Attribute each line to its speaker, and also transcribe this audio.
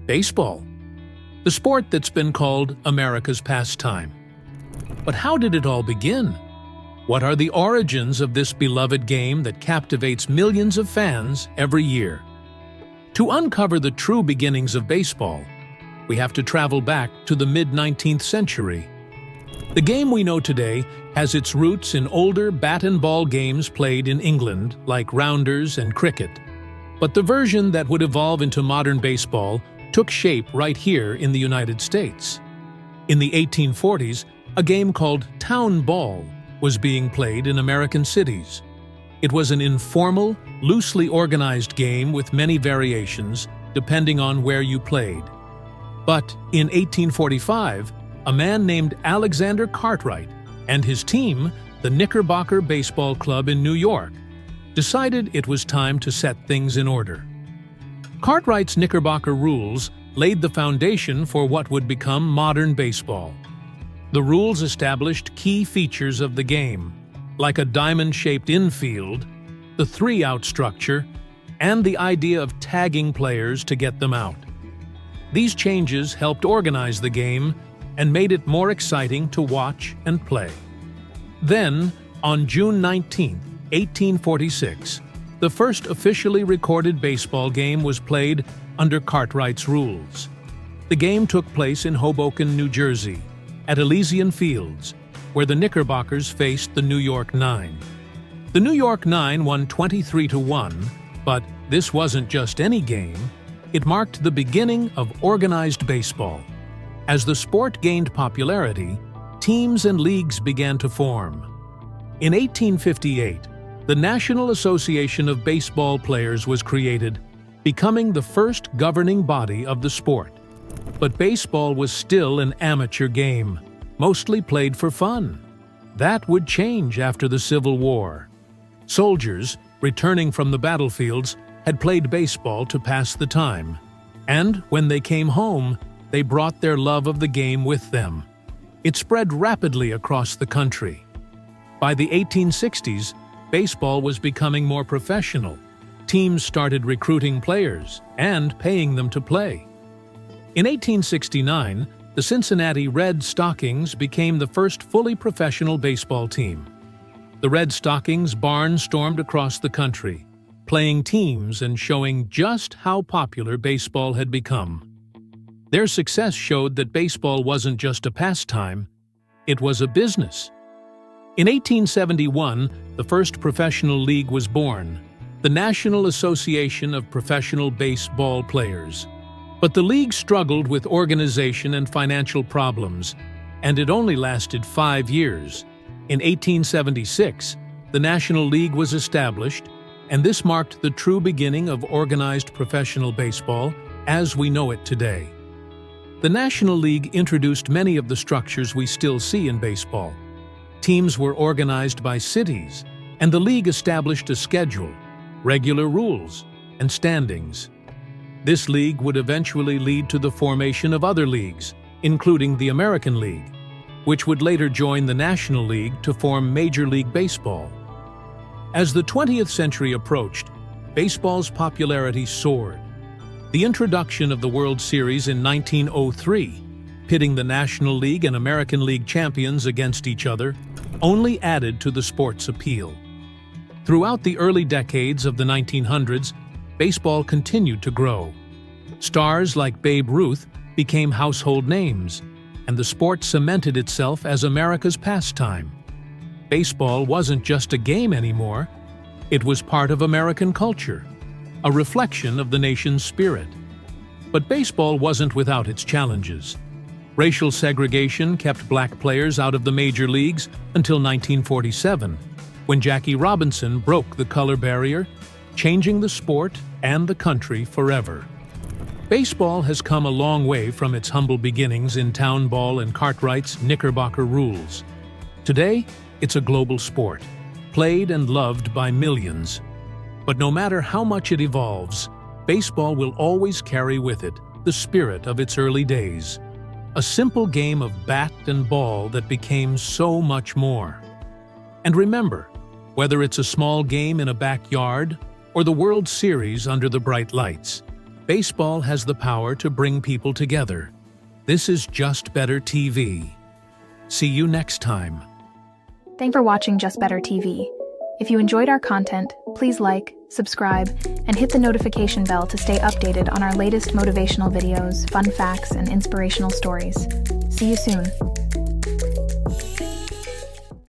Speaker 1: Baseball, the sport that's been called America's pastime. But how did it all begin? What are the origins of this beloved game that captivates millions of fans every year? To uncover the true beginnings of baseball, we have to travel back to the mid-19th century. The game we know today has its roots in older bat and ball games played in England, like rounders and cricket. But the version that would evolve into modern baseball took shape right here in the United States. In the 1840s, a game called town ball was being played in American cities. It was an informal, loosely organized game with many variations depending on where you played. But in 1845, a man named Alexander Cartwright and his team, the Knickerbocker Baseball Club in New York, decided it was time to set things in order. Cartwright's Knickerbocker rules laid the foundation for what would become modern baseball. The rules established key features of the game, like a diamond-shaped infield, the three-out structure, and the idea of tagging players to get them out. These changes helped organize the game and made it more exciting to watch and play. Then, on June 19, 1846, the first officially recorded baseball game was played under Cartwright's rules. The game took place in Hoboken, New Jersey, at Elysian Fields, where the Knickerbockers faced the New York Nine. The New York Nine won 23-1, but this wasn't just any game. It marked the beginning of organized baseball. As the sport gained popularity, teams and leagues began to form. In 1858, the National Association of Baseball Players was created, becoming the first governing body of the sport. But baseball was still an amateur game, mostly played for fun. That would change after the Civil War. Soldiers, returning from the battlefields, had played baseball to pass the time. And when they came home, they brought their love of the game with them. It spread rapidly across the country. By the 1860s, baseball was becoming more professional. Teams started recruiting players and paying them to play. In 1869, the Cincinnati Red Stockings became the first fully professional baseball team. The Red Stockings barnstormed across the country, playing teams and showing just how popular baseball had become. Their success showed that baseball wasn't just a pastime, it was a business. In 1871, the first professional league was born, the National Association of Professional Baseball Players. But the league struggled with organization and financial problems, and it only lasted 5 years. In 1876, the National League was established, and this marked the true beginning of organized professional baseball as we know it today. The National League introduced many of the structures we still see in baseball. Teams were organized by cities, and the league established a schedule, regular rules, and standings. This league would eventually lead to the formation of other leagues, including the American League, which would later join the National League to form Major League Baseball. As the 20th century approached, baseball's popularity soared. The introduction of the World Series in 1903, pitting the National League and American League champions against each other, only added to the sport's appeal. Throughout the early decades of the 1900s, baseball continued to grow. Stars like Babe Ruth became household names, and the sport cemented itself as America's pastime. Baseball wasn't just a game anymore, it was part of American culture, a reflection of the nation's spirit. But baseball wasn't without its challenges. Racial segregation kept black players out of the major leagues until 1947, when Jackie Robinson broke the color barrier, changing the sport and the country forever. Baseball has come a long way from its humble beginnings in town ball and Cartwright's Knickerbocker rules. Today, it's a global sport, played and loved by millions. But no matter how much it evolves, baseball will always carry with it the spirit of its early days. A simple game of bat and ball that became so much more. And remember, whether it's a small game in a backyard or the World Series under the bright lights, Baseball has the power to bring people together. This is Just Better TV. See you next time.
Speaker 2: Thanks for watching Just Better TV. If you enjoyed our content, please like, subscribe, and hit the notification bell to stay updated on our latest motivational videos, fun facts, and inspirational stories. See you soon.